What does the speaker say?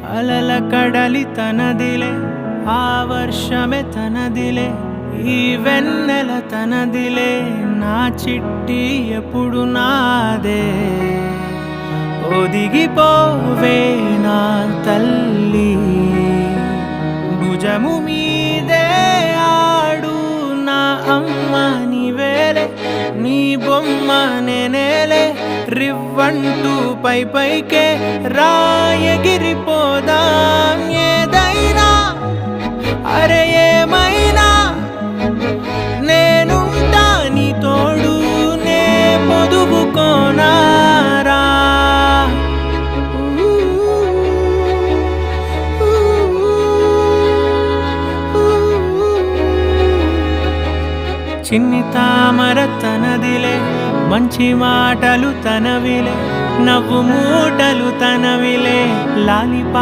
అలల కడలి తనదిలే, ఆ వర్షమే తనదిలే, ఈ వెన్నెల తనదిలే, నా చిట్టి ఎప్పుడు నాదే. ఒదిగిపోవే నా తల్లి, భుజము మీదే ఆడు నా అమ్మ నీవేలే, నీ బొమ్మ నేనేలే, రివ్వంటూ పై పైకే రాయగిరిపోదాం. ఏదైనా అరే ఏమైనా నేనుంటా నీ తోడు, నే పొదుగుకోనారా. చిన్ని తామర తనదిలే, మంచి మాటలు తనవిలే, నవ్వు మూటలు తనవిలే, లాలిపా